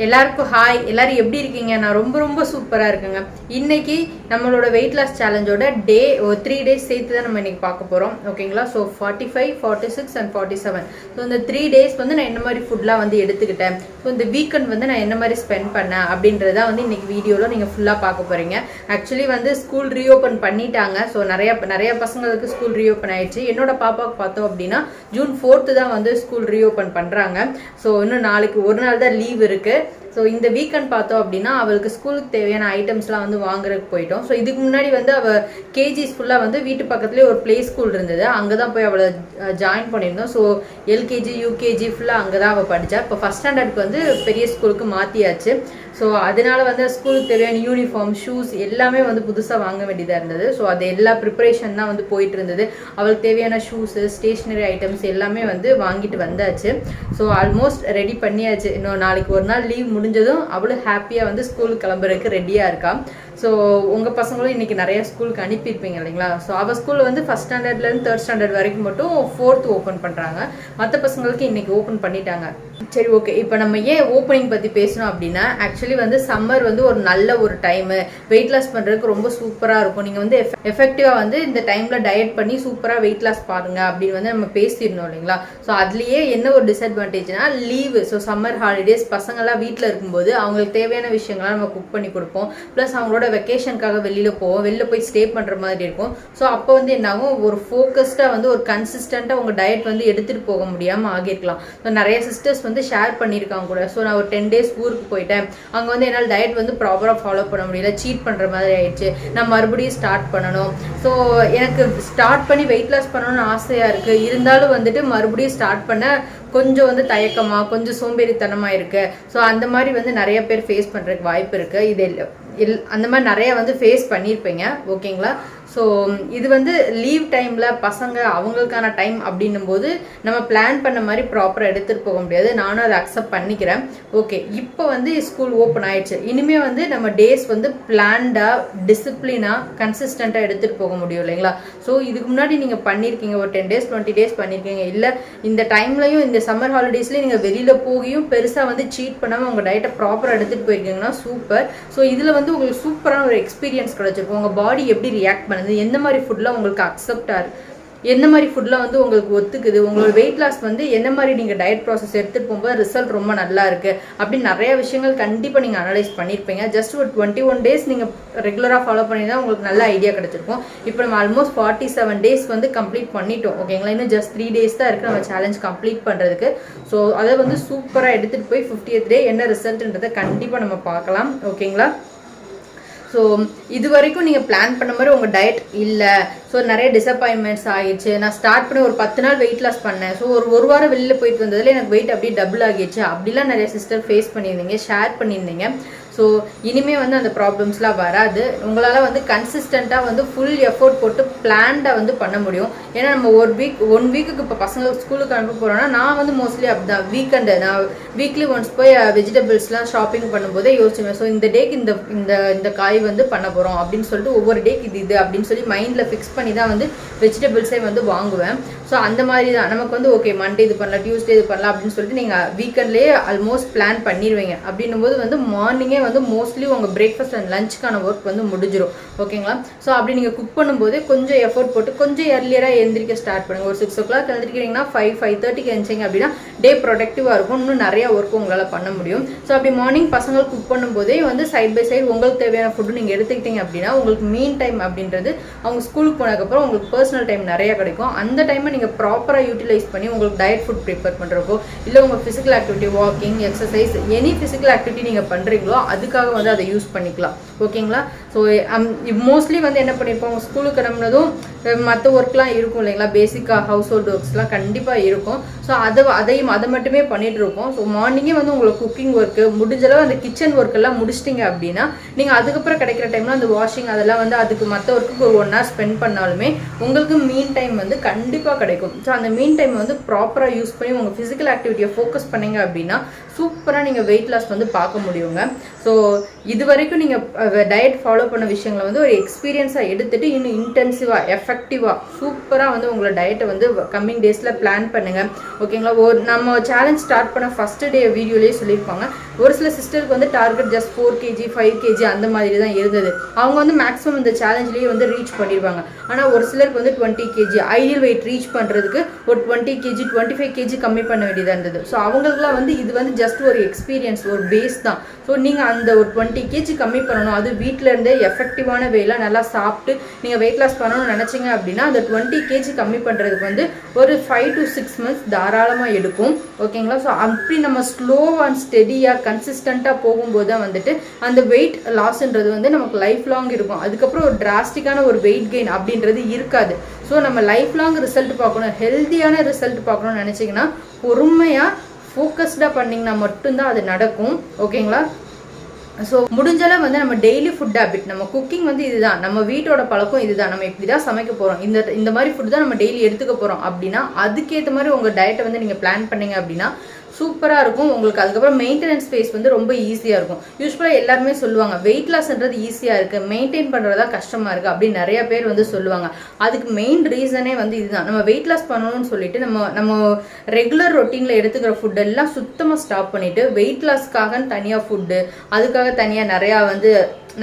எல்லாருக்கும் ஹாய். எல்லாரும் எப்படி இருக்கீங்க? நான் ரொம்ப சூப்பராக இருக்குங்க. இன்னைக்கு நம்மளோட வெயிட் லாஸ் சேலஞ்சோட டே 3 டேஸ் சேர்த்து தான் நம்ம இன்னைக்கு பார்க்க போகிறோம். ஓகேங்களா? So 45, 46 and 47. ஸோ இந்த 3 டேஸ் வந்து நான் என்ன மாதிரி ஃபுட்லாம் வந்து எடுத்துக்கிட்டேன், ஸோ இந்த வீக்கெண்ட் வந்து நான் என்ன மாதிரி ஸ்பெண்ட் பண்ணேன் அப்படின்றத வந்து இன்னைக்கு வீடியோவில் நீங்கள் ஃபுல்லாக பார்க்க போகிறீங்க. ஆக்சுவலி வந்து ஸ்கூல் ரீஓப்பன் பண்ணிட்டாங்க. ஸோ நிறைய பசங்களுக்கு ஸ்கூல் ரீஓப்பன் ஆயிடுச்சு. என்னோட பாப்பாவுக்கு பார்த்தோம் அப்படின்னா June 4th தான் வந்து ஸ்கூல் ரீஓப்பன் பண்ணுறாங்க. ஸோ இன்னும் நாளைக்கு ஒரு நாள் தான் லீவ் இருக்குது. ஸோ இந்த வீக்கெண்ட் பார்த்தோம் அப்படின்னா அவளுக்கு ஸ்கூலுக்கு தேவையான ஐட்டம்ஸ்லாம் வந்து வாங்குறதுக்கு போயிட்டோம். ஸோ இதுக்கு முன்னாடி வந்து அவள் கேஜிஸ் ஃபுல்லாக வந்து வீட்டு பக்கத்துலேயே ஒரு ப்ளே ஸ்கூல் இருந்தது, அங்கே தான் போய் அவளை ஜாயின் பண்ணியிருந்தோம். ஸோ எல்கேஜி யூகேஜி ஃபுல்லாக அங்கே தான் அவள் படித்தா. இப்போ ஃபஸ்ட் ஸ்டாண்டர்டுக்கு வந்து பெரிய ஸ்கூலுக்கு மாற்றியாச்சு. ஸோ அதனால வந்து ஸ்கூலுக்கு தேவையான யூனிஃபார்ம், ஷூஸ் எல்லாமே வந்து புதுசாக வாங்க வேண்டியதாக இருந்தது. ஸோ அது எல்லா ப்ரிப்பரேஷன் தான் வந்து போயிட்டு இருந்தது. அவளுக்கு தேவையான ஷூஸு, ஸ்டேஷ்னரி ஐட்டம்ஸ் எல்லாமே வந்து வாங்கிட்டு வந்தாச்சு. ஸோ ஆல்மோஸ்ட் ரெடி பண்ணியாச்சு. இன்னும் நாளைக்கு ஒரு நாள் லீவ் முடிஞ்சதும் அவளும் ஹாப்பியாக வந்து ஸ்கூலுக்கு கிளம்புறதுக்கு ரெடியாக இருக்கா. ஸோ உங்கள் பசங்களும் இன்றைக்கி நிறையா ஸ்கூலுக்கு அனுப்பியிருப்பீங்க இல்லைங்களா? ஸோ அவள் ஸ்கூலில் வந்து ஃபஸ்ட் ஸ்டாண்டர்ட்லேருந்து 3rd ஸ்டாண்டர்ட் வரைக்கும் மட்டும் 4th ஓப்பன் பண்ணுறாங்க. மற்ற பசங்களுக்கு இன்றைக்கி ஓப்பன் பண்ணிட்டாங்க. சரி, ஓகே. இப்போ நம்ம ஏன் ஓப்பனிங் பற்றி பேசணும் அப்படின்னா, ஆக்சுவலி வந்து சம்மர் வந்து ஒரு நல்ல ஒரு டைமு, வெயிட் லாஸ் பண்ணுறதுக்கு ரொம்ப சூப்பராக இருக்கும். நீங்கள் வந்து எஃபெக்டிவாக வந்து இந்த டைமில் டயட் பண்ணி சூப்பராக வெயிட் லாஸ் பாருங்க அப்படின்னு வந்து நம்ம பேசிடணும் இல்லைங்களா? ஸோ அதுலேயே என்ன ஒரு டிஸ்அட்வான்டேஜ்னா லீவு. ஸோ சம்மர் ஹாலிடேஸ் பசங்கள்லாம் வீட்டில் இருக்கும்போது அவங்களுக்கு தேவையான விஷயங்கள்லாம் நம்ம குக் பண்ணி கொடுப்போம். ப்ளஸ் அவங்களோட வெக்கேஷனுக்காக வெளியில் போவோம், வெளில போய் ஸ்டே பண்ணுற மாதிரி இருக்கும். ஸோ அப்போ வந்து என்னாகும், ஒரு ஃபோக்கஸ்டாக வந்து ஒரு கன்சிஸ்டண்ட்டாக உங்கள் டயட் வந்து எடுத்துகிட்டு போக முடியாமல் ஆகியிருக்கலாம். ஸோ நிறைய சிஸ்டர்ஸ் வந்து ஷேர் பண்ணியிருக்காங்க கூட. ஸோ நான் ஒரு 10 days ஊருக்கு போயிட்டேன், அங்கே வந்து என்னால் டயட் வந்து ப்ராப்பராக ஃபாலோ பண்ண முடியல, சீட் பண்ணுற மாதிரி ஆயிடுச்சு, நான் மறுபடியும் ஸ்டார்ட் பண்ணணும். ஸோ எனக்கு ஸ்டார்ட் பண்ணி வெயிட் லாஸ் பண்ணணும்னு ஆசையாக இருக்குது, இருந்தாலும் வந்துட்டு மறுபடியும் ஸ்டார்ட் பண்ண கொஞ்சம் வந்து தயக்கமாக, கொஞ்சம் சோம்பேறித்தனமாக இருக்குது. ஸோ அந்த மாதிரி வந்து நிறைய பேர் ஃபேஸ் பண்ணுறதுக்கு வாய்ப்பு இருக்குது. இது அந்த மாதிரி நிறையா வந்து ஃபேஸ் பண்ணியிருப்பீங்க. ஓகேங்களா? ஸோ இது வந்து லீவ் டைமில் பசங்க அவங்களுக்கான டைம் அப்படின்னும் போது நம்ம பிளான் பண்ண மாதிரி ப்ராப்பராக எடுத்துகிட்டு போக முடியாது. நானும் அதை அக்செப்ட் பண்ணிக்கிறேன். ஓகே, இப்போ வந்து ஸ்கூல் ஓப்பன் ஆயிடுச்சு. இனிமேல் வந்து நம்ம டேஸ் வந்து பிளான்டாக, டிசிப்ளினாக, கன்சிஸ்டண்ட்டாக எடுத்துகிட்டு போக முடியும் இல்லைங்களா? ஸோ இதுக்கு முன்னாடி நீங்கள் பண்ணியிருக்கீங்க, ஒரு 10 days 20 days பண்ணியிருக்கீங்க, இல்லை இந்த டைம்லையும் இந்த சம்மர் ஹாலிடேஸ்லேயும் நீங்கள் வெளியில் போகியும் பெருசாக வந்து சீட் பண்ணாமல் உங்கள் டயட்டை ப்ராப்பராக எடுத்துகிட்டு போயிருக்கீங்கன்னா சூப்பர். ஸோ இதில் வந்து உங்களுக்கு சூப்பரான ஒரு எக்ஸ்பீரியன்ஸ் கிடச்சிருக்கும். உங்கள் பாடி எப்படி ரியாக்ட் பண்ணுது, எந்த மாதிரி ஃபுட்லாம் உங்களுக்கு அக்செப்டாக, எந்த மாதிரி ஃபுட்லாம் வந்து உங்களுக்கு ஒத்துக்குது, உங்களோட வெயிட் லாஸ் வந்து என்ன மாதிரி நீங்கள் டயட் ப்ராசஸ் எடுத்துகிட்டு போகும்போது ரிசல்ட் ரொம்ப நல்லா இருக்குது அப்படின்னு நிறைய விஷயங்கள் கண்டிப்பாக நீங்கள் அனலைஸ் பண்ணியிருப்பீங்க. ஜஸ்ட் ஒரு 21 days நீங்கள் ரெகுலராக ஃபாலோ பண்ணியிருந்தால் உங்களுக்கு நல்ல ஐடியா கிடச்சிருக்கும். இப்போ நம்ம ஆல்மோஸ்ட் 47 days வந்து கம்ப்ளீட் பண்ணிட்டோம். ஓகேங்களா? இன்னும் ஜஸ்ட் 3 days தான் இருக்குது நம்ம சேலஞ்ச் கம்ப்ளீட் பண்ணுறதுக்கு. ஸோ அதை வந்து சூப்பராக எடுத்துகிட்டு போய் 50th day என்ன ரிசல்ட்ன்றதை கண்டிப்பாக நம்ம பார்க்கலாம். ஓகேங்களா? ஸோ இது வரைக்கும் நீங்கள் பிளான் பண்ண மாதிரி உங்கள் டயட் இல்லை, ஸோ நிறைய டிசப்பாயின்மெண்ட்ஸ் ஆகிடுச்சு. நான் ஸ்டார்ட் பண்ணி ஒரு 10 நாள் வெயிட் லாஸ் பண்ணேன், ஸோ ஒரு வாரம் வெளியில் போயிட்டு வந்ததில் எனக்கு வெயிட் அப்படியே டபுள் ஆகிடுச்சு அப்படிலாம் நிறைய சிஸ்டர் ஃபேஸ் பண்ணியிருந்தீங்க, ஷேர் பண்ணியிருந்தீங்க. ஸோ இனிமேல் வந்து அந்த ப்ராப்ளம்ஸ்லாம் வராது. உங்களால் வந்து கன்சிஸ்டண்ட்டாக வந்து ஃபுல் எஃபோர்ட் போட்டு பிளான்டாக வந்து பண்ண முடியும். ஏன்னா நம்ம ஒன் வீக்குக்கு இப்போ பசங்க ஸ்கூலுக்கு அனுப்ப போகிறோன்னா, நான் வந்து மோஸ்ட்லி அப்படி தான் வீக்கெண்டு நான் வீக்லி ஒன்ஸ் போய் வெஜிடபிள்ஸ்லாம் ஷாப்பிங் பண்ணும்போதே யோசிச்சுவேன். ஸோ இந்த டேக்கு இந்த காய் வந்து பண்ண போகிறோம் அப்படின்னு சொல்லிட்டு ஒவ்வொரு டேக்கு இது அப்படின்னு சொல்லி மைண்டில் ஃபிக்ஸ் பண்ணி தான் வந்து வெஜிடபிள்ஸே வந்து வாங்குவேன். ஸோ அந்த மாதிரி தான் நமக்கு வந்து ஓகே மண்டே இது பண்ணலாம், டியூஸ்டே இது பண்ணலாம் அப்படின்னு சொல்லிட்டு நீங்கள் வீக்கெண்ட்லேயே ஆல்மோஸ்ட் பிளான் பண்ணிடுவீங்க. அப்படின்னும் போது வந்து மார்னிங்கே வந்து மோஸ்ட்லி உங்கள் பிரேக்ஃபாஸ்ட் அண்ட் லஞ்சுக்கான ஒர்க் வந்து முடிஞ்சிடும். ஓகேங்களா? ஸோ அப்படி நீங்கள் குக் பண்ணும்போது கொஞ்சம் எஃபோர்ட் போட்டு கொஞ்சம் earlier-ஆக எழுந்திரிக்க ஸ்டார்ட் பண்ணுங்கள். ஒரு 6 o'clock எழுந்திரிக்கிறீங்கன்னா 5:30க்கு எழுந்திரிங்க அப்படின்னா டே ப்ரொடக்டிவாக இருக்கும், இன்னும் நிறைய ஒர்க் உங்களால் பண்ண முடியும். ஸோ அப்படி மார்னிங் பசங்களுக்கு குக் பண்ணும்போதே வந்து சைட் பை சைடு உங்களுக்கு தேவையான ஃபுட்டு நீங்கள் எடுத்துக்கிட்டீங்க அப்படின்னா உங்களுக்கு மீன் டைம் அப்படின்றது அவங்க ஸ்கூலுக்கு போனதுக்கப்புறம் உங்களுக்கு பர்சனல் டைம் நிறையா கிடைக்கும். அந்த டைமை நீங்கள் ப்ராப்பராக யூட்டிலைஸ் பண்ணி உங்களுக்கு டயட் ஃபுட் ப்ரிப்பேர் பண்ணுறப்போ, இல்லை உங்கள் physical activity, walking, exercise, any physical activity நீங்கள் பண்ணுறீங்களோ அதுக்காக வந்து அதை யூஸ் பண்ணிக்கலாம். ஓகேங்களா? ஸோ மோஸ்ட்லி வந்து என்ன பண்ணியிருப்போம், அவங்க ஸ்கூலுக்கு கிளம்புனதும் மற்ற ஒர்க்லாம் இருக்கும் இல்லைங்களா, பேசிக்காக ஹவுஸ் ஹோல்டு ஒர்க்ஸ்லாம் கண்டிப்பாக இருக்கும். ஸோ அதை மட்டுமே பண்ணிகிட்டு இருக்கோம். ஸோ மார்னிங்கே வந்து உங்களுக்கு குக்கிங் ஒர்க்கு முடிஞ்சளவு அந்த கிச்சன் ஒர்க்கெல்லாம் முடிச்சிட்டிங்க அப்படின்னா நீங்கள் அதுக்கப்புறம் கிடைக்கிற டைம்லாம் அந்த வாஷிங் அதெல்லாம் வந்து அதுக்கு மற்ற ஒர்க்குக்கு ஒரு 1 hour ஸ்பெண்ட் பண்ணாலுமே உங்களுக்கு மீன் டைம் வந்து கண்டிப்பாக கிடைக்கும். ஸோ அந்த மீன் டைம் வந்து ப்ராப்பராக யூஸ் பண்ணி உங்கள் ஃபிசிக்கல் ஆக்டிவிட்டியை ஃபோக்கஸ் பண்ணிங்க அப்படின்னா சூப்பராக நீங்கள் வெயிட் லாஸ் வந்து பார்க்க முடியுங்க. ஸோ இது வரைக்கும் நீங்கள் டயட் ஃபாலோ பண்ண விஷயங்களை வந்து ஒரு எக்ஸ்பீரியன்ஸாக எடுத்துகிட்டு இன்னும் இன்டென்சிவாக எஃபெக்டிவாக சூப்பராக வந்து உங்களோட டயட்டை வந்து கம்மிங் டேஸில் பிளான் பண்ணுங்கள். ஓகேங்களா? நம்ம சேலஞ்ச் ஸ்டார்ட் பண்ண ஃபஸ்ட்டு டே வீடியோலேயே சொல்லியிருப்பாங்க. ஒரு சில சிஸ்டருக்கு வந்து டார்கெட் ஜஸ்ட் 4 kg 5 kg அந்த மாதிரி தான் இருந்தது. அவங்க வந்து மேக்ஸிமம் இந்த சேலஞ்சிலேயே வந்து ரீச் பண்ணிடுவாங்க. ஆனால் ஒரு சிலருக்கு வந்து 20 kg ஐடியல் வெயிட் ரீச் பண்ணுறதுக்கு ஒரு 20 kg 25 kg கம்மி பண்ண வேண்டியதாக இருந்தது. ஸோ அவங்களுக்குலாம் வந்து இது வந்து ஜஸ்ட் ஒரு எக்ஸ்பீரியன்ஸ், ஒரு பேஸ் தான். ஸோ நீங்கள் அந்த ஒரு 20 kg கம்மி பண்ணணும், அது வீட்டில் இருந்தே எஃபெக்டிவான வேலை நல்லா சாப்பிட்டு நீங்கள் வெயிட் லாஸ் பண்ணணும்னு நினச்சிங்க அப்படின்னா அந்த 20 kg கம்மி பண்ணுறதுக்கு வந்து ஒரு 5 to 6 months தாராளமாக எடுக்கும். ஓகேங்களா? ஸோ அப்படி நம்ம ஸ்லோ அண்ட் ஸ்டெடியாக கன்சிஸ்டண்ட்டாக போகும்போது தான் வந்துட்டு அந்த வெயிட் லாஸ்ன்றது வந்து நமக்கு லைஃப் லாங் இருக்கும். அதுக்கப்புறம் ஒரு டிராஸ்டிக்கான ஒரு வெயிட் கெயின் அப்படின்றது இருக்காது. ஸோ நம்ம லைஃப் லாங் ரிசல்ட் பார்க்கணும், ஹெல்த்தியான ரிசல்ட் பார்க்கணும்னு நினச்சிங்கன்னா பொறுமையாக ஃபோக்கஸ்டாக பண்ணிங்கன்னா மட்டும்தான் அது நடக்கும். ஓகேங்களா? ஸோ முடிஞ்சளவு வந்து நம்ம டெய்லி ஃபுட் ஹேபிட், நம்ம குக்கிங் வந்து இதுதான், நம்ம வீட்டோட பழக்கம் இதுதான், நம்ம இப்படி தான் சமைக்க போகிறோம், இந்த மாதிரி ஃபுட் தான் நம்ம டெய்லி எடுத்துக்க போகிறோம் அப்படின்னா அதுக்கேற்ற மாதிரி உங்கள் டயட்டை வந்து நீங்கள் பிளான் பண்ணீங்க அப்படின்னா சூப்பராக இருக்கும் உங்களுக்கு. அதுக்கப்புறம் மெயின்டெனன்ஸ் ஃபேஸ் வந்து ரொம்ப ஈஸியாக இருக்கும். யூஸ்வலாக எல்லாருமே சொல்லுவாங்க வெயிட் லாஸ்ன்றது ஈஸியாக இருக்குது, மெயின்டைன் பண்ணுறதா கஷ்டமாக இருக்குது அப்படின்னு நிறைய பேர் வந்து சொல்லுவாங்க. அதுக்கு மெயின் ரீசனே வந்து இதுதான். நம்ம வெயிட் லாஸ் பண்ணணும்னு சொல்லிட்டு நம்ம ரெகுலர் ரொட்டீனில் எடுத்துக்கிற ஃபுட் எல்லாம் சுத்தமாக ஸ்டாப் பண்ணிவிட்டு வெயிட் லாஸ்க்காக தனியாக ஃபுட்டு, அதுக்காக தனியாக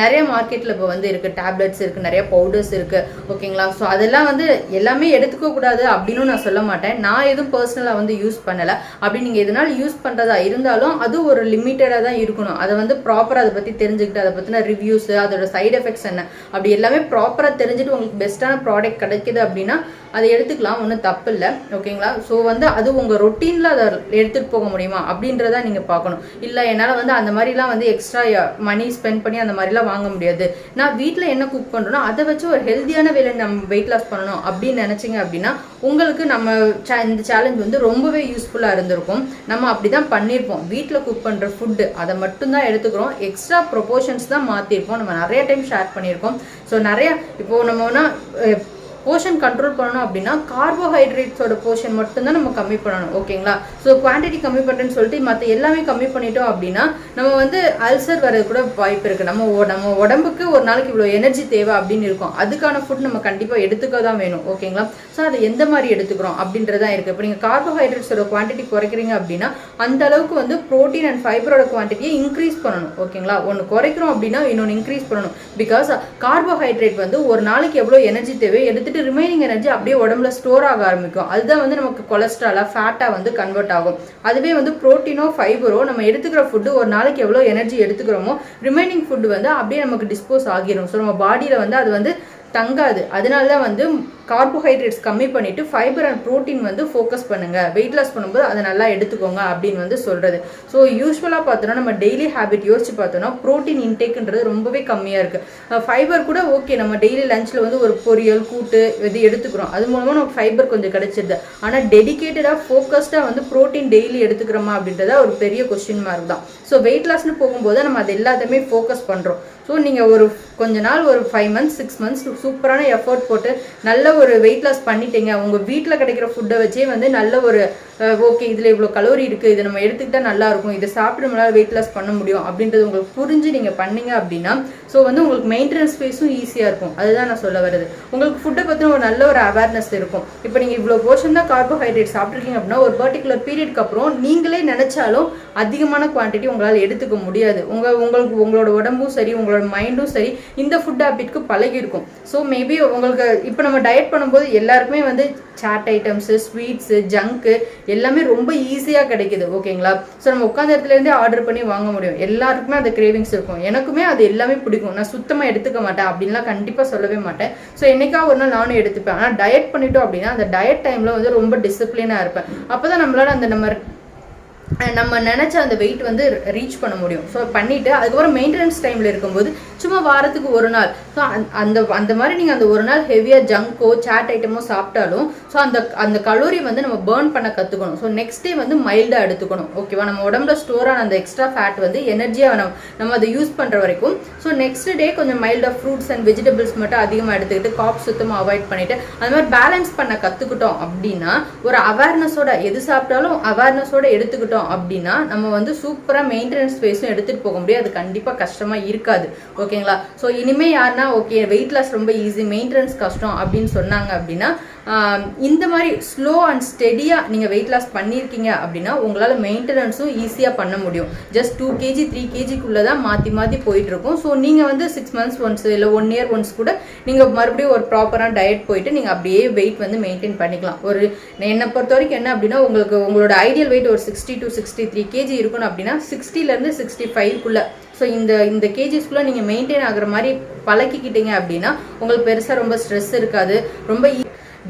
நிறைய மார்க்கெட்டில் இப்போ வந்து இருக்குது, டேப்லெட்ஸ் இருக்குது, நிறைய பவுடர்ஸ் இருக்குது. ஓகேங்களா? ஸோ அதெல்லாம் வந்து எல்லாமே எடுத்துக்கக்கூடாது அப்படின்னு நான் சொல்ல மாட்டேன். நான் எதுவும் பர்சனலாக வந்து யூஸ் பண்ணலை. அப்படி நீங்கள் எதனால் யூஸ் பண்ணுறதா இருந்தாலும் அது ஒரு லிமிட்டடாக தான் இருக்கணும். அதை வந்து ப்ராப்பராக அதை பற்றி தெரிஞ்சுக்கிட்டு அதை பற்றின ரிவ்யூஸு, அதோட சைட் எஃபெக்ட்ஸ் என்ன அப்படி எல்லாமே ப்ராப்பராக தெரிஞ்சுட்டு உங்களுக்கு பெஸ்ட்டான ப்ராடக்ட் கிடைக்கிது அப்படின்னா அதை எடுத்துக்கலாம், ஒன்றும் தப்பு இல்லை. ஓகேங்களா? ஸோ வந்து அது உங்கள் ரொட்டீனில் அதை எடுத்துகிட்டு போக முடியுமா அப்படின்றத நீங்கள் பார்க்கணும். இல்லை என்னால் வந்து அந்த மாதிரிலாம் வந்து எக்ஸ்ட்ரா மணி ஸ்பெண்ட் பண்ணி அந்த மாதிரிலாம் வாங்க முடியாது, நான் வீட்டில் என்ன குக் பண்ணுறோன்னா அதை வச்சு ஒரு ஹெல்த்தியான வேலை நம்ம வெயிட் லாஸ் பண்ணணும் அப்படின்னு நினச்சிங்க அப்படின்னா உங்களுக்கு இந்த சேலஞ்ச் வந்து ரொம்பவே யூஸ்ஃபுல்லாக இருந்திருக்கும். நம்ம அப்படி தான் பண்ணியிருப்போம். வீட்டில் குக் பண்ணுற ஃபுட்டு அதை மட்டும்தான் எடுத்துக்கிறோம், எக்ஸ்ட்ரா ப்ரொபோர்ஷன்ஸ் தான் மாற்றிருப்போம். நம்ம நிறைய டைம் ஷேர் பண்ணியிருக்கோம். ஸோ நிறைய இப்போது நம்மனா போர்ஷன் கண்ட்ரோல் பண்ணணும் அப்படின்னா கார்போஹைட்ரேட்ஸோட போர்ஷன் மட்டும்தான் நம்ம கம்மி பண்ணணும். ஓகேங்களா? ஸோ குவான்டிட்டி கம்மி பண்ணுறேன்னு சொல்லிட்டு மற்ற எல்லாமே கம்மி பண்ணிட்டோம் அப்படின்னா நம்ம வந்து அல்சர் வரது கூட வாய்ப்பு இருக்குது. நம்ம உடம்புக்கு ஒரு நாளைக்கு இவ்வளோ எனர்ஜி தேவை அப்படின்னு இருக்கும், அதுக்கான ஃபுட் நம்ம கண்டிப்பாக எடுத்துக்க தான் வேணும். ஓகேங்களா? ஸோ அதை எந்த மாதிரி எடுத்துக்கிறோம் அப்படின்றதான் இருக்குது. இப்போ நீங்கள் கார்போஹைட்ரேட்ஸோட குவான்டிட்டி குறைக்கிறீங்க அப்படின்னா அந்த அளவுக்கு வந்து ப்ரோட்டீன் அண்ட் ஃபைபரோட குவான்டிட்டியை இன்க்ரீஸ் பண்ணணும். ஓகேங்களா? ஒன்று குறைக்கிறோம் அப்படின்னா இன்னொன்று இன்க்ரீஸ் பண்ணணும். பிகாஸ் கார்போஹைட்ரேட் வந்து ஒரு நாளைக்கு எவ்வளோ எனர்ஜி தேவை எடுத்துட்டு ரிமைனிங் எனர்ஜி அப்படியே உடம்புல ஸ்டோர் ஆக ஆரம்பிக்கும். அதுதான் வந்து நமக்கு கொலஸ்ட்ராலா ஃபேட்டா வந்து கன்வெர்ட் ஆகும். அதுவே வந்து புரோட்டீனோ ஃபைபரோ நம்ம எடுத்துக்கிற ஃபுட்டு ஒரு நாளைக்கு எவ்வளோ எனர்ஜி எடுத்துக்கிறோமோ ரிமைனிங் ஃபுட்டு வந்து அப்படியே நமக்கு டிஸ்போஸ் ஆகிரும். ஸோ நம்ம பாடியில் வந்து அது வந்து தங்காது. அதனால தான் வந்து கார்போஹைட்ரேட்ஸ் கம்மி பண்ணிவிட்டு ஃபைபர் அண்ட் ப்ரோட்டீன் வந்து ஃபோக்கஸ் பண்ணுங்கள், வெயிட் லாஸ் பண்ணும்போது அதை நல்லா எடுத்துக்கோங்க அப்படின்னு வந்து சொல்கிறது. ஸோ யூஸ்வலாக பார்த்தோன்னா நம்ம டெய்லி ஹேபிட் யோசிச்சு பார்த்தோன்னா ப்ரோட்டீன் இன்டேக்ன்றது ரொம்பவே கம்மியாக இருக்குது. ஃபைபர் கூட ஓகே, நம்ம டெய்லி லஞ்சில் வந்து ஒரு பொரியல் கூட்டு இது எடுத்துக்கிறோம், அது மூலமாக நமக்கு ஃபைபர் கொஞ்சம் கிடைச்சிடுது. ஆனால் டெடிக்கேட்டடாக ஃபோக்கஸ்டாக வந்து ப்ரோட்டீன் டெய்லி எடுத்துக்கிறோமா அப்படின்றத ஒரு பெரிய கொஸ்டின் மார்க் தான். ஸோ வெயிட் லாஸ்னு போகும்போது நம்ம அது எல்லாத்தையுமே ஃபோக்கஸ் பண்ணுறோம். ஸோ நீங்கள் ஒரு கொஞ்ச நாள் ஒரு 5 months 6 months சூப்பரான எஃபர்ட் போட்டு நல்ல ஒரு வெயிட் லாஸ் பண்ணிட்டீங்க. உங்கள் வீட்டில் கிடைக்கிற ஃபுட்டை வச்சே வந்து நல்ல ஒரு ஓகே இதில் இவ்வளோ கலோரி இருக்குது, இதை நம்ம எடுத்துக்கிட்டால் நல்லாயிருக்கும், இதை சாப்பிட்டு நம்மளால் வெயிட் லாஸ் பண்ண முடியும் அப்படின்றது உங்களுக்கு புரிஞ்சு நீங்கள் பண்ணீங்க அப்படின்னா ஸோ வந்து உங்களுக்கு மெயின்டெனன்ஸ் ஃபேஸும் ஈஸியாக இருக்கும். அதுதான் நான் சொல்ல வருது. உங்களுக்கு ஃபுட்டை பற்றின ஒரு நல்ல ஒரு அவேர்னஸ் இருக்கும். இப்போ நீங்கள் இவ்வளோ போர்ஷன் தான் கார்போஹைட்ரேட் சாப்பிட்ருக்கீங்க அப்படின்னா ஒரு பர்டிகுலர் பீரியட்க்கு அப்புறம் நீங்களே நினச்சாலும் அதிகமான குவான்டிட்டி உங்களால் எடுத்துக்க முடியாது. உங்களோட உடம்பும் சரி உங்களோட மைண்டும் சரி இந்த ஃபுட் ஹேபிட்க்கு பழகி இருக்கும். ஸோ மேபி உங்களுக்கு இப்போ நம்ம டயட் பண்ணும்போது எல்லாருக்குமே வந்து சாட் ஐட்டம்ஸு, ஸ்வீட்ஸு, ஜங்க்கு எல்லாமே ரொம்ப ஈஸியாக கிடைக்குது. ஓகேங்களா? ஸோ நம்ம உட்காந்த இடத்துலேருந்தே ஆர்டர் பண்ணி வாங்க முடியும். எல்லாருக்குமே அந்த கிரேவிங்ஸ் இருக்கும். எனக்குமே அது எல்லாமே பிடிக்கும். நான் சுத்தமாக எடுத்துக்க மாட்டேன் அப்படின்லாம் கண்டிப்பாக சொல்லவே மாட்டேன். ஸோ என்னைக்கா ஒரு நாள் நானும் எடுத்துப்பேன். ஆனால் டயட் பண்ணிட்டோம் அப்படின்னா அந்த டயட் டைமில் வந்து ரொம்ப டிசிப்ளினாக இருப்பேன். அப்போ தான் நம்மளால் அந்த நம்ம நினச்ச அந்த வெயிட் வந்து ரீச் பண்ண முடியும். ஸோ பண்ணிவிட்டு அதுக்கப்புறம் மெயின்டெனன்ஸ் டைமில் இருக்கும்போது சும்மா வாரத்துக்கு ஒரு நாள் ஸோ அந்த மாதிரி நீங்கள் அந்த ஒரு நாள் ஹெவியாக ஜங்கோ சாட் ஐட்டமோ சாப்பிட்டாலும் ஸோ அந்த கலோரி வந்து நம்ம பேர்ன் பண்ண கற்றுக்கணும். ஸோ நெக்ஸ்ட் டே வந்து மைல்டாக எடுத்துக்கணும். ஓகேவா? நம்ம உடம்புல ஸ்டோர் ஆன அந்த எக்ஸ்ட்ரா ஃபேட் வந்து எனர்ஜியாக நம்ம அதை யூஸ் பண்ணுற வரைக்கும் ஸோ நெக்ஸ்ட் டே கொஞ்சம் மைல்டாக ஃப்ரூட்ஸ் அண்ட் வெஜிடபிள்ஸ் மட்டும் அதிகமாக எடுத்துக்கிட்டு காப்ஸ் சுத்தமாக அவாய்ட் பண்ணிவிட்டு அந்த மாதிரி பேலன்ஸ் பண்ண கற்றுக்கிட்டோம் அப்படின்னா ஒரு அவேர்னஸோட எது சாப்பிட்டாலும் அவேர்னஸோட எடுத்துக்கிட்டோம் வந்துட்டோம் அப்படின்னா நம்ம வந்து சூப்பராக மெயின்டெனன்ஸ் ஃபேஸும் எடுத்துகிட்டு போக முடியும். அது கண்டிப்பாக கஷ்டமாக இருக்காது. ஓகேங்களா? ஸோ இனிமேல் யாருன்னா ஓகே வெயிட் லாஸ் ரொம்ப ஈஸி மெயின்டெனன்ஸ் கஷ்டம் அப்படின்னு சொன்னாங்க அப்படின்னா இந்த மாதிரி ஸ்லோ அண்ட் ஸ்டெடியாக நீங்கள் வெயிட் லாஸ் பண்ணியிருக்கீங்க அப்படின்னா உங்களால் மெயின்டெனன்ஸும் ஈஸியாக பண்ண முடியும். ஜஸ்ட் 2 kg 3 kgக்குள்ளே தான் மாற்றி போயிட்டுருக்கும். ஸோ நீங்கள் வந்து 6 months ஒன்ஸ் இல்லை 1 year ஒன்ஸ் கூட நீங்கள் மறுபடியும் ஒரு ப்ராப்பரான டயட் போயிட்டு நீங்கள் அப்படியே வெயிட் வந்து மெயின்டைன் பண்ணிக்கலாம். என்னை பொறுத்த வரைக்கும் என்ன அப்படின்னா உங்களோட ஐடியல் வெயிட் ஒரு 60 to 63 kg இருக்கணும் அப்படின்னா 60லேருந்து 65க்குள்ளே ஸோ இந்த கேஜிஸ்குள்ளே நீங்கள் மெயின்டைன் ஆகிற மாதிரி பழக்கிக்கிட்டீங்க அப்படின்னா உங்களுக்கு பெருசாக ரொம்ப ஸ்ட்ரெஸ் இருக்காது. ரொம்ப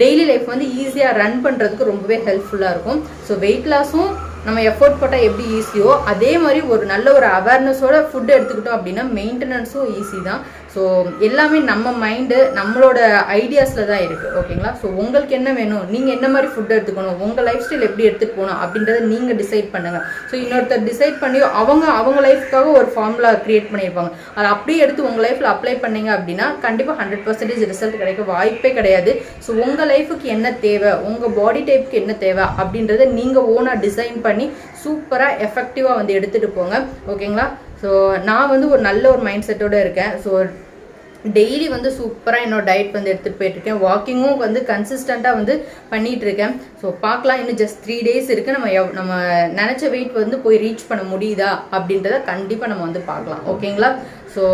டெய்லி லைஃப் வந்து ஈஸியாக ரன் பண்ணுறதுக்கு ரொம்பவே ஹெல்ப்ஃபுல்லாக இருக்கும். ஸோ வெயிட் லாஸும் நம்ம எஃபோர்ட் போட்டால் எப்படி ஈஸியோ அதே மாதிரி ஒரு நல்ல ஒரு அவேர்னஸோட ஃபுட் எடுத்துக்கிட்டோம் அப்படின்னா மெயின்டெனன்ஸும் ஈஸி தான். ஸோ எல்லாமே நம்ம மைண்டு நம்மளோட ஐடியாஸில் தான் இருக்குது. ஓகேங்களா? ஸோ உங்களுக்கு என்ன வேணும், நீங்கள் என்ன மாதிரி ஃபுட் எடுத்துக்கணும், உங்கள் லைஃப் ஸ்டைல் எப்படி எடுத்துகிட்டு போகணும் அப்படின்றத நீங்கள் டிசைட் பண்ணுங்கள். ஸோ இன்னொருத்தர் டிசைட் பண்ணி அவங்க லைஃப்க்காக ஒரு ஃபார்முலா க்ரியேட் பண்ணியிருப்பாங்க. அதை அப்படியே எடுத்து உங்கள் லைஃப்பில் அப்ளை பண்ணீங்க அப்படின்னா கண்டிப்பாக 100% ரிசல்ட் கிடைக்க வாய்ப்பே கிடையாது. ஸோ உங்கள் லைஃபுக்கு என்ன தேவை, உங்கள் பாடி டைப்புக்கு என்ன தேவை அப்படின்றத நீங்கள் ஓனாக டிசைன் பண்ணி சூப்பராக எஃபெக்டிவாக வந்து எடுத்துகிட்டு போங்க. ஓகேங்களா? ஸோ நான் வந்து ஒரு நல்ல ஒரு மைண்ட் செட்டோடு இருக்கேன். ஸோ டெய்லி வந்து சூப்பராக என்னோட டயட் வந்து எடுத்துகிட்டு போயிட்டுருக்கேன். வாக்கிங்கும் வந்து கன்சிஸ்டண்ட்டாக வந்து பண்ணிகிட்ருக்கேன். ஸோ பார்க்கலாம், இன்னும் ஜஸ்ட் 3 days இருக்குது. நம்ம நினச்ச வெயிட் வந்து போய் ரீச் பண்ண முடியுதா அப்படின்றத கண்டிப்பாக நம்ம வந்து பார்க்கலாம். ஓகேங்களா? ஸோ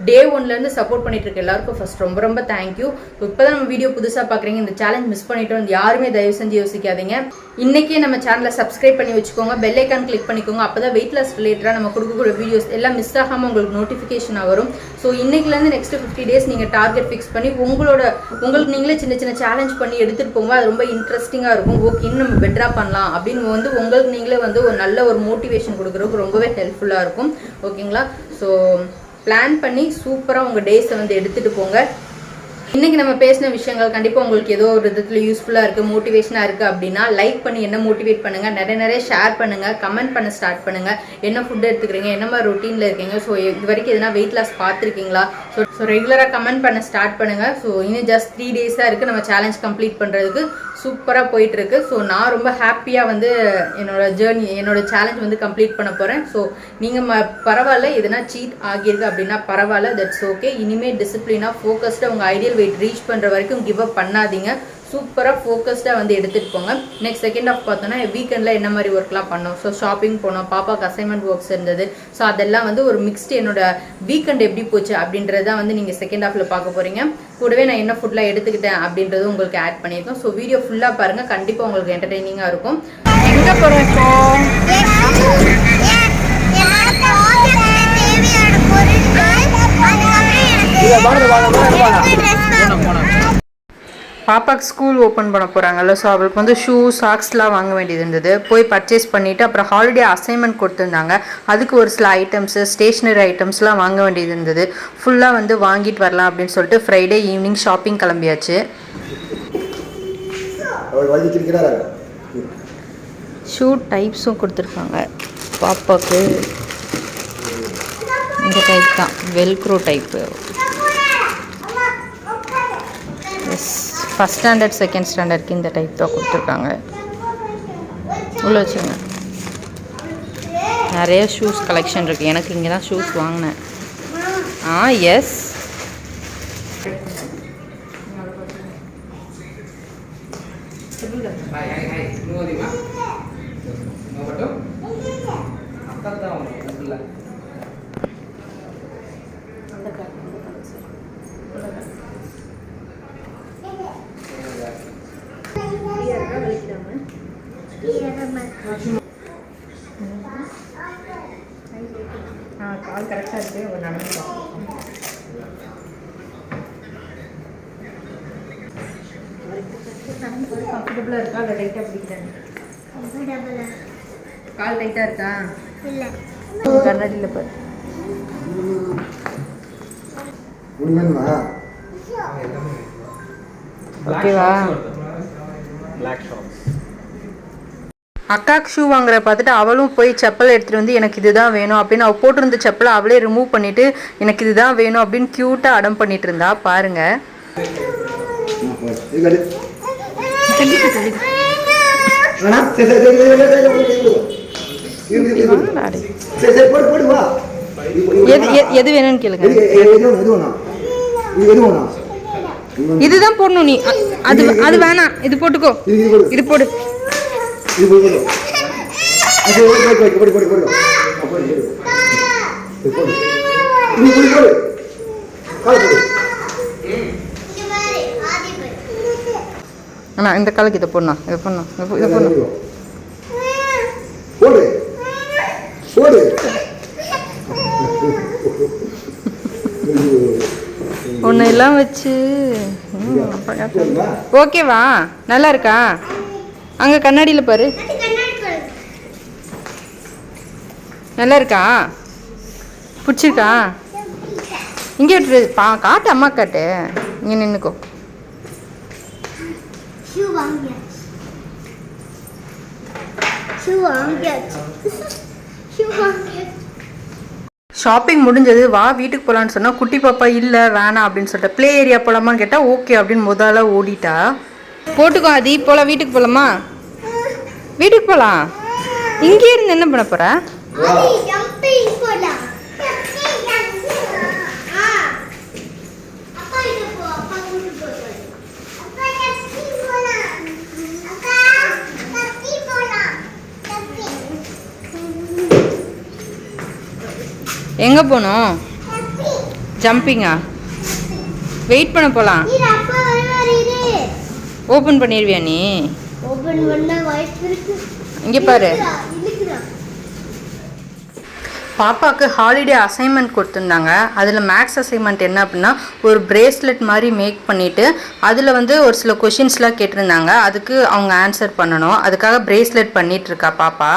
டே 1லேருந்து சப்போர்ட் பண்ணிட்டு இருக்க எல்லாருக்கும் ஃபர்ஸ்ட் ரொம்ப ரொம்ப தேங்க்யூ. இப்போ தான் நம்ம வீடியோ புதுசாக பார்க்குறீங்க, இந்த சேலஞ்ச் மிஸ் பண்ணிட்டோம் யாருமே தயவு செஞ்சு யோசிக்காதீங்க. இன்றைக்கே நம்ம சேனலை சப்ஸ்கிரைப் பண்ணி வச்சுக்கோங்க, பெல் ஐக்கான் கிளிக் பண்ணிக்கோங்க. அப்போ தான் வெயிட் லாஸ் ரிலேட்டடாக நம்ம கொடுக்கக்கூடிய வீடியோஸ் எல்லாம் மிஸ் ஆகாமல் உங்களுக்கு நோட்டிஃபிகேஷனாக வரும். ஸோ இன்றைக்கிலேருந்து நெக்ஸ்ட் 50 days நீங்கள் டார்கெட் ஃபிக்ஸ் பண்ணி உங்களுக்கு நீங்களே சின்ன சின்ன சேலஞ்ச் பண்ணி எடுத்துகிட்டு போங்க. அது ரொம்ப இன்ட்ரெஸ்டிங்காக இருக்கும். ஓகே இன்னும் நம்ம பெட்டராக பண்ணலாம் அப்படின்னு வந்து உங்களுக்கு நீங்களே வந்து ஒரு நல்ல ஒரு மோட்டிவேஷன் கொடுக்குறதுக்கு ரொம்பவே ஹெல்ப்ஃபுல்லாக இருக்கும். ஓகேங்களா? ஸோ பிளான் பண்ணி சூப்பராக உங்கள் டேஸை வந்து எடுத்துகிட்டு போங்க. இன்றைக்கி நம்ம பேசின விஷயங்கள் கண்டிப்பாக உங்களுக்கு ஏதோ ஒரு விதத்தில் யூஸ்ஃபுல்லாக இருக்குது, மோட்டிவேஷனாக இருக்குது அப்படின்னா லைக் பண்ணி என்ன மோட்டிவேட் பண்ணுங்கள், நிறைய ஷேர் பண்ணுங்கள், கமெண்ட் பண்ண ஸ்டார்ட் பண்ணுங்கள். என்ன ஃபுட் எடுத்துக்கிறீங்க, என்ன மாதிரி ரொட்டீனில் இருக்கீங்க, ஸோ இது வரைக்கும் எதனா வெயிட் லாஸ் பார்த்துருக்கீங்களா, ஸோ ரெகுலராக கமெண்ட் பண்ண ஸ்டார்ட் பண்ணுங்கள். ஸோ இன்னும் ஜஸ்ட் 3 days இருக்குது நம்ம சேலஞ்ச் கம்ப்ளீட் பண்ணுறதுக்கு. சூப்பராக போயிட்டுருக்கு. ஸோ நான் ரொம்ப ஹாப்பியாக வந்து என்னோட சேலஞ்ச் வந்து கம்ப்ளீட் பண்ண போகிறேன். ஸோ நீங்கள் பரவாயில்ல எதுனா சீட் ஆகியிருக்கு அப்படின்னா பரவாயில்ல, தட்ஸ் ஓகே. இனிமேல் டிசிப்ளினாக ஃபோக்கஸ்டாக உங்கள் ஐடியல் வெயிட் ரீச் பண்ணுற வரைக்கும் கிவ் அப் பண்ணாதீங்க. சூப்பராக ஃபோக்கஸ்டாக வந்து எடுத்துகிட்டு போங்க. நெக்ஸ்ட் செகண்ட் ஆஃப் பார்த்தோன்னா வீக்கெண்டில் என்ன மாதிரி ஒர்க்லாம் பண்ணோம். ஸோ ஷாப்பிங் போனோம், பாப்பாவுக்கு அசைன்மெண்ட் ஒர்க்ஸ் இருந்தது. ஸோ அதெல்லாம் வந்து ஒரு மிக்ஸ்டு என்னோட வீக்கெண்ட் எப்படி போச்சு அப்படின்றது தான் வந்து நீங்கள் செகண்ட் ஹாஃபில் பார்க்க போகிறீங்க. கூடவே நான் என்ன ஃபுட்லாம் எடுத்துக்கிட்டேன் அப்படின்றது உங்களுக்கு ஆட் பண்ணியிருக்கோம். ஸோ வீடியோ ஃபுல்லாக பாருங்கள், கண்டிப்பாக உங்களுக்கு என்டர்டெய்னிங்காக இருக்கும். எங்கே போகிறோம் இப்போ? பாப்பாக்கு ஸ்கூல் ஓப்பன் பண்ண போகிறாங்கல்ல, ஸோ அவளுக்கு வந்து ஷூ சாக்ஸ்லாம் வாங்க வேண்டியது இருந்தது. போய் பர்ச்சேஸ் பண்ணிவிட்டு அப்புறம் ஹாலிடே அசைன்மெண்ட் கொடுத்துருந்தாங்க, அதுக்கு ஒரு சில ஐட்டம்ஸு ஸ்டேஷ்னரி ஐட்டம்ஸ்லாம் வாங்க வேண்டியது இருந்தது. ஃபுல்லாக வந்து வாங்கிட்டு வரலாம் அப்படின்னு சொல்லிட்டு ஃப்ரைடே ஈவினிங் ஷாப்பிங் கிளம்பியாச்சு. ஷூ டைப்ஸும் கொடுத்துருக்காங்க பாப்பாவுக்கு. இந்த டைப் தான் velcro type. First standard second ஸ்டாண்டர்டுக்கு இந்த டைப் தான் கொடுத்துருக்காங்க. உள்ள வச்சுங்க. நிறைய ஷூஸ் கலெக்ஷன் இருக்குது. எனக்கு இங்கே தான் ஷூஸ் வாங்கினேன். எஸ் கால் கரெக்டாக இருக்குது. ஒரு நடந்து கம்ஃபர்டபுளாக இருக்கா இல்லை டைட்டாக பிடிக்கிறேன்? கால் டைட்டாக இருக்கா? இல்லை. கண்ணாடியில் பாரு. ஓகேவா? அக்காக்கு ஷூ வாங்குற பார்த்துட்டு அவளும் போய் செப்பல் எடுத்துகிட்டு வந்து எனக்கு இதுதான் வேணும் அப்படின்னு அவள் போட்டிருந்த செப்பலை அவளே ரிமூவ் பண்ணிவிட்டு எனக்கு இதுதான் வேணும் அப்படின்னு க்யூட்டாக அடம் பண்ணிட்டு இருந்தா பாருங்க. எது வேணும்னு கேளுங்க. இதுதான் போடணும் நீ. அது அது வேணாம், இது போட்டுக்கோ. இது போடு. அண்ணா இந்த காலுக்கு இதை போடணும், இதை போடணும், இதை போடணும். ஒன்று எல்லாம் வச்சு ஓகேவா? நல்லா இருக்கா? அங்கே கண்ணாடியில் பாரு, நல்லா இருக்கா? பிடிச்சிருக்கா? இங்கே காட்டு, அம்மா காட்டு, இங்கே நின்றுக்கோ. ஷாப்பிங் முடிஞ்சது, வா வீட்டுக்கு போகலான்னு சொன்னால் குட்டி பாப்பா இல்லை வேணாம் அப்படின்னு சொல்லிட்டு ப்ளே ஏரியா போகலாமான்னு கேட்டால் ஓகே அப்படின்னு முதல்ல ஓடிட்டா. போட்டுக்கோ ஆதி, போகலாம், வீட்டுக்கு போகலாமா? வீட்டுக்கு போகலாம். இங்கே இருந்து என்ன பண்ண போகிற? எங்கே போகணும்? ஜம்பிங்கா? வெயிட் பண்ண போகலாம். ஓப்பன் பண்ணிடுவியா நீ? இங்கே பாரு, பாப்பாவுக்கு ஹாலிடே அசைன்மெண்ட் கொடுத்துருந்தாங்க. அதில் மேக்ஸ் அசைன்மெண்ட் என்ன அப்படின்னா, ஒரு பிரேஸ்லெட் மாதிரி மேக் பண்ணிவிட்டு அதில் வந்து ஒரு சில கொஷின்ஸ்லாம் கேட்டிருந்தாங்க. அதுக்கு அவங்க ஆன்சர் பண்ணணும். அதுக்காக பிரேஸ்லெட் பண்ணிகிட்ருக்கா பாப்பா.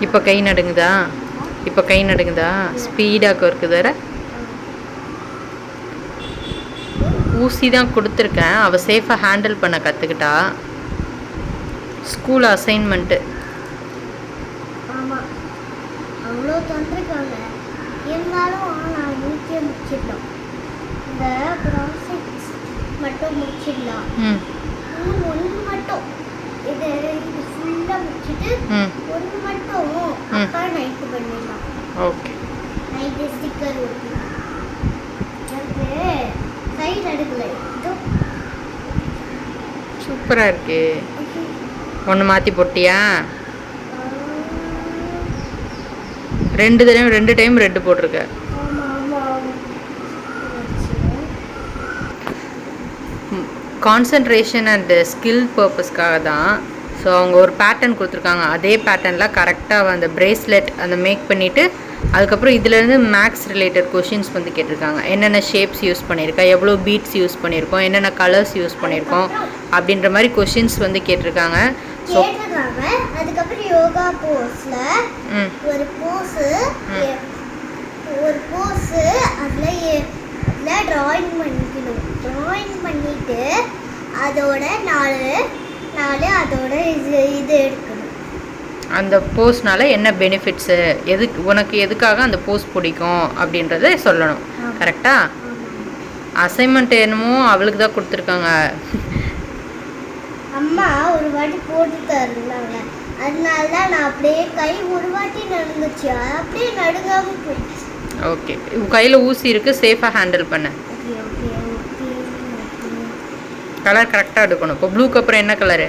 இப்போ கை நடுங்குதா? இப்போ கை நடுங்குதா? ஸ்பீடாக இருக்குது வேற. ஊசி தான் கொடுத்துருக்கேன், அவள் சேஃபாக ஹேண்டில் பண்ண கற்றுக்கிட்டா. ஸ்கூல் அசைன்மெண்ட்டு அவ்வளோ தந்துருக்காங்க, இருந்தாலும் நான் முடிச்சிட்டோம். இந்த ப்ராசஸ் மட்டும் முடிச்சிடலாம். ஒன்று மட்டும் இது ஃபுல்லாக முடிச்சுட்டு ஒன்று மட்டும் அப்பா நைட்டு பண்ணிடலாம். ஓகே, நைட்டு ஸ்டிக்கர் ஒட்டலாம். எனக்கு சைடு அடுக்கலை. சூப்பராக இருக்கு. ஒன்று மாற்றி போட்டியா? ரெண்டு டைம் ரெட்டு போட்டிருக்க. கான்சன்ட்ரேஷன் அண்ட் ஸ்கில் பர்பஸ்க்காக தான். ஸோ அவங்க ஒரு பேட்டர்ன் கொடுத்துருக்காங்க. அதே பேட்டர்னில் கரெக்டாக அந்த பிரேஸ்லெட் அந்த மேக் பண்ணிவிட்டு அதுக்கப்புறம் இதுலேருந்து மேக்ஸ் ரிலேட்டட் கொஷின்ஸ் வந்து கேட்டிருக்காங்க. என்னென்ன ஷேப்ஸ் யூஸ் பண்ணியிருக்கா, எவ்வளோ பீட்ஸ் யூஸ் பண்ணியிருக்கோம், என்னென்ன கலர்ஸ் யூஸ் பண்ணியிருக்கோம் அப்படின்ற மாதிரி கொஷின்ஸ் வந்து கேட்டிருக்காங்க. ஸோ அதுக்கப்புறம் யோகா போஸ்ல ஒரு போஸ் அதில் டிராயிங் பண்ணிக்கணும். டிராயிங் பண்ணிட்டு அதோட நாலு அதோட இது எடுக்கணும். அந்த போஸ்னால என்ன பெனிஃபிட்ஸு, உனக்கு எதுக்காக அந்த போஸ் பிடிக்கும் அப்படின்றத சொல்லணும். கரெக்டா? அசைன்மெண்ட் என்னமோ அவளுக்கு தான் கொடுத்துருக்காங்க. அம்மா ஒரு வாட்டி போட்டு தருந்தாங்க, அதனால தான் நான் அப்படியே கை ஒரு வாட்டி நடுங்குச்சு, அப்படியே நடுங்காமல் போயிடுச்சு. ஓகே, கையில் ஊசி இருக்குது, சேஃபாக ஹேண்டில் பண்ண. கலர் கரெக்டாக எடுக்கணும். இப்போ ப்ளூக்கு அப்புறம் என்ன கலரு?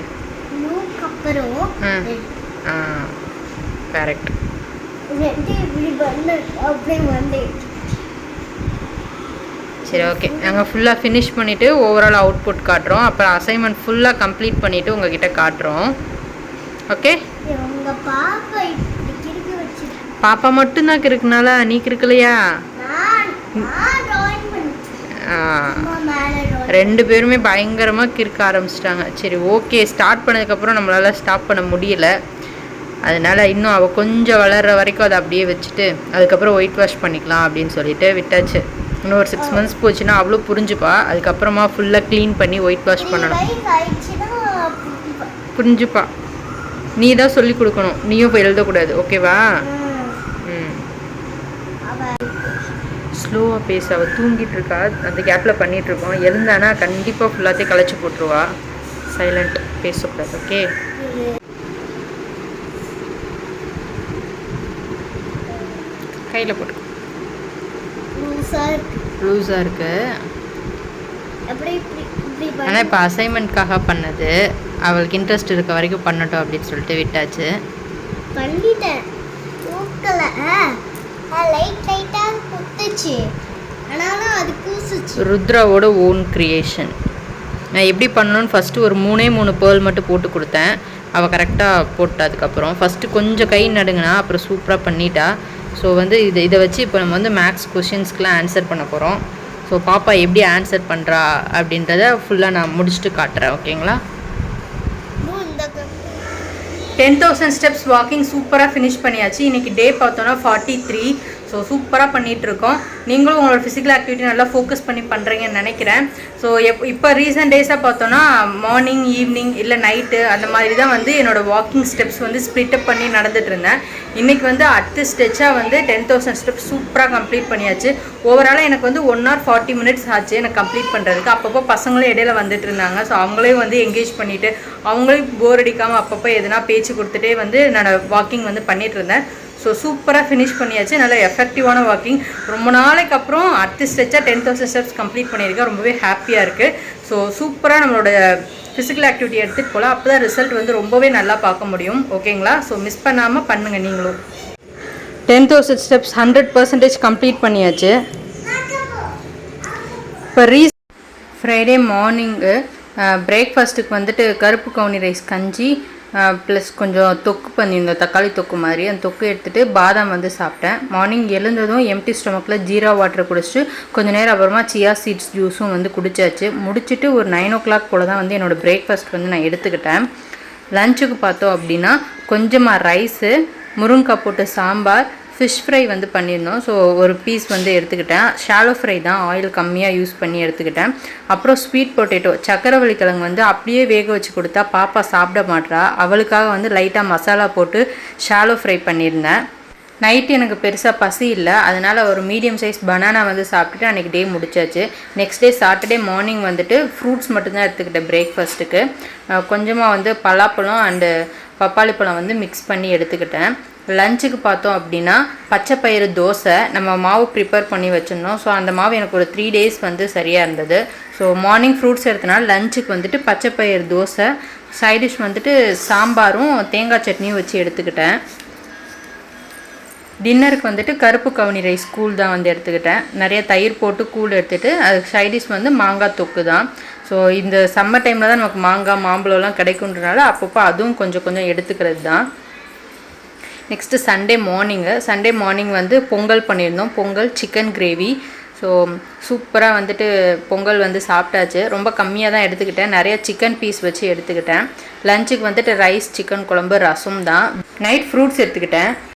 ப்ளூக்கு அப்புறம் கரெக்ட். சரி, ஓகே, நாங்கள் ஃபுல்லாக ஃபினிஷ் பண்ணிவிட்டு ஓவரால் அவுட்புட் காட்டுறோம். அப்புறம் அசைன்மெண்ட் ஃபுல்லாக கம்ப்ளீட் பண்ணிவிட்டு உங்ககிட்ட காட்டுறோம். ஓகே, பாப்பா மட்டும்தான் கிறுக்குனால நீ கிறுக்கலையா? ரெண்டு பேருமே பயங்கரமாக கிறுக்க ஆரம்பிச்சிட்டாங்க. சரி, ஓகே, ஸ்டார்ட் பண்ணதுக்கப்புறம் நம்மளால் ஸ்டாப் பண்ண முடியல. அதனால் இன்னும் அவள் கொஞ்சம் வளர்கிற வரைக்கும் அதை அப்படியே வச்சுட்டு அதுக்கப்புறம் ஒயிட் வாஷ் பண்ணிக்கலாம் அப்படின்னு சொல்லிட்டு விட்டாச்சு. இன்னும் ஒரு 6 months போச்சுன்னா அவ்வளோ புரிஞ்சுப்பா. அதுக்கப்புறமா ஃபுல்லாக க்ளீன் பண்ணி ஒயிட் வாஷ் பண்ணணும். புரிஞ்சுப்பா. நீ தான் சொல்லி கொடுக்கணும், நீயும் போய் எழுதக்கூடாது. ஓகேவா? ஸ்லோவாக பேச. அவள் தூங்கிட்டு இருக்கா, அந்த கேப்பில் பண்ணிகிட்ருக்கோம். எழுந்தானா கண்டிப்பாக ஃபுல்லாத்தையும் களைச்சி போட்டுருவா. சைலண்ட், பேசக்கூடாது. ஓகே, கையில் போட்டு லூஸாக லூஸாக இருக்குது. எப்படி இப்படி இப்படி ஆனால் இப்போ அசைன்மெண்ட்காக பண்ணது, அவளுக்கு இன்ட்ரெஸ்ட் இருக்க வரைக்கும் பண்ணட்டும் அப்படின்னு சொல்லிட்டு விட்டாச்சு. பண்ணிட்டேன். தூக்கலை லைட்டாக குத்துச்சு, ஆனாலும் அது கூசுச்சு. ருத்ராவோட ஓன் க்ரியேஷன். நான் எப்படி பண்ணணும்னு ஃபஸ்ட்டு ஒரு 3 பேர்ல் மட்டும் போட்டு கொடுத்தேன். அவள் கரெக்டாக போட்டா. அதுக்கப்புறம் ஃபஸ்ட்டு கொஞ்சம் கை நடுங்கினா, அப்புறம் சூப்பராக பண்ணிட்டா. ஸோ வந்து இதை வச்சு இப்போ நம்ம வந்து மேக்ஸ் கொஷின்ஸ்க்கெலாம் ஆன்சர் பண்ண போகிறோம். ஸோ பாப்பா எப்படி ஆன்சர் பண்ணுறா அப்படின்றத ஃபுல்லாக நான் முடிச்சுட்டு காட்டுறேன். ஓகேங்களா? 10,000 ஸ்டெப்ஸ் வாக்கிங் சூப்பராக ஃபினிஷ் பண்ணியாச்சு. இன்றைக்கி டே பார்த்தோன்னா 43. ஸோ சூப்பராக பண்ணிகிட்ருக்கோம். நீங்களும் உங்களோட ஃபிசிக்கல் ஆக்டிவிட்டி நல்லா ஃபோக்கஸ் பண்ணி பண்ணுறீங்கன்னு நினைக்கிறேன். ஸோ இப்போ ரீசன்ட் டேஸாக பார்த்தோன்னா மார்னிங், ஈவினிங் இல்லை நைட்டு அந்த மாதிரி தான் வந்து என்னோடய வாக்கிங் ஸ்டெப்ஸ் வந்து ஸ்ப்ளிட்டப் பண்ணி நடந்துட்டு இருந்தேன். இன்றைக்கி வந்து அடுத்த ஸ்டெச்சாக வந்து 10,000 ஸ்டெப்ஸ் சூப்பராக கம்ப்ளீட் பண்ணியாச்சு. ஓவராலாக எனக்கு வந்து 1 hour 40 minutes ஆச்சு எனக்கு கம்ப்ளீட் பண்ணுறதுக்கு. அப்பப்போ பசங்களும் இடையில வந்துட்டு இருந்தாங்க. ஸோ அவங்களையும் வந்து என்கேஜ் பண்ணிவிட்டு அவங்களையும் போர் அடிக்காமல் அப்பப்போ எதுனா பேச்சு கொடுத்துட்டே வந்து நான் வாக்கிங் வந்து பண்ணிகிட்டு இருந்தேன். ஸோ சூப்பராக ஃபினிஷ் பண்ணியாச்சு. நல்ல எஃபெக்டிவான வாக்கிங். ரொம்ப நாளைக்கு அப்புறம் அடுத்த ஸ்டெச்சாக 10,000 ஸ்டெப்ஸ் கம்ப்ளீட் பண்ணியிருக்கேன். ரொம்பவே ஹாப்பியாக இருக்குது. ஸோ சூப்பராக நம்மளோட ஃபிசிக்கல் ஆக்டிவிட்டி எடுத்துகிட்டு போகலாம். அப்போ தான் ரிசல்ட் வந்து ரொம்பவே நல்லா பார்க்க முடியும். ஓகேங்களா? ஸோ மிஸ் பண்ணாமல் பண்ணுங்கள் நீங்களும். 10,000 ஸ்டெப்ஸ் 100% கம்ப்ளீட் பண்ணியாச்சு. இப்போ ஃப்ரைடே மார்னிங்கு பிரேக்ஃபாஸ்ட்டுக்கு வந்துட்டு கருப்பு கவுனி ரைஸ் கஞ்சி ப்ளஸ் கொஞ்சம் தொக்கு பண்ணியிருந்தோம், தக்காளி தொக்கு மாதிரி. அந்த தொக்கு எடுத்துகிட்டு பாதாம் வந்து சாப்பிட்டேன். மார்னிங் எழுந்ததும் எம்டி ஸ்டொமக்கில் ஜீரா வாட்டர் குடிச்சிட்டு கொஞ்சம் நேரம் அப்புறமா சியா சீட்ஸ் ஜூஸும் வந்து குடிச்சாச்சு. முடிச்சுட்டு ஒரு 9 o'clock போல் தான் வந்து என்னோடய பிரேக்ஃபாஸ்ட் வந்து நான் எடுத்துக்கிட்டேன். லஞ்சுக்கு பார்த்தோம் அப்படின்னா கொஞ்சமாக ரைஸு, முருங்கைக்காய் போட்டு சாம்பார், ஃபிஷ் ஃப்ரை வந்து பண்ணியிருந்தோம். ஸோ ஒரு பீஸ் வந்து எடுத்துக்கிட்டேன். ஷாலோ ஃப்ரை தான், ஆயில் கம்மியாக யூஸ் பண்ணி எடுத்துக்கிட்டேன். அப்புறம் ஸ்வீட் பொட்டேட்டோ, சக்கரவள்ளி கிழங்கு வந்து அப்படியே வேக வச்சு கொடுத்தா பாப்பா சாப்பிட மாட்றா. அவளுக்காக வந்து லைட்டாக மசாலா போட்டு ஷாலோ ஃப்ரை பண்ணியிருந்தேன். நைட்டு எனக்கு பெருசாக பசி இல்லை, அதனால் ஒரு மீடியம் சைஸ் பனானா வந்து சாப்பிட்டுட்டு அன்றைக்கி டே முடிச்சாச்சு. நெக்ஸ்ட் டே சாட்டர்டே மார்னிங் வந்துட்டு ஃப்ரூட்ஸ் மட்டும்தான் எடுத்துக்கிட்டேன் பிரேக்ஃபாஸ்ட்டுக்கு. கொஞ்சமாக வந்து பலாப்பழம் அண்டு பப்பாளி பழம் வந்து மிக்ஸ் பண்ணி எடுத்துக்கிட்டேன். லஞ்சுக்கு பார்த்தோம் அப்படின்னா பச்சை பயிறு தோசை நம்ம மாவு ப்ரிப்பேர் பண்ணி வச்சுருந்தோம். ஸோ அந்த மாவு எனக்கு ஒரு 3 days வந்து சரியாக இருந்தது. ஸோ மார்னிங் ஃப்ரூட்ஸ் எடுத்தனால லஞ்சுக்கு வந்துட்டு பச்சை பயிறு தோசை, சைடிஷ் வந்துட்டு சாம்பாரும் தேங்காய் சட்னியும் வச்சு எடுத்துக்கிட்டேன். டின்னருக்கு வந்துட்டு கருப்பு கவுனி ரைஸ் கூழ் தான் வந்து எடுத்துக்கிட்டேன். நிறைய தயிர் போட்டு கூழ் எடுத்துகிட்டு அதுக்கு சைடிஷ் வந்து மாங்காய் தொக்கு தான். ஸோ இந்த சம்மர் டைமில் தான் நமக்கு மாங்காய் மாம்பழம்லாம் கிடைக்குன்றனால அப்பப்போ அதுவும் கொஞ்சம் எடுத்துக்கிறது தான். நெக்ஸ்ட்டு சண்டே மார்னிங் வந்து பொங்கல் பண்ணியிருந்தோம். Pongal chicken gravy. ஸோ சூப்பராக வந்துட்டு பொங்கல் வந்து சாப்பிட்டாச்சு. ரொம்ப கம்மியாக தான் எடுத்துக்கிட்டேன், நிறைய சிக்கன் பீஸ் வச்சு எடுத்துக்கிட்டேன். லஞ்சுக்கு வந்துட்டு ரைஸ், சிக்கன் குழம்பு, ரசம் தான். நைட் ஃப்ரூட்ஸ் எடுத்துக்கிட்டேன்.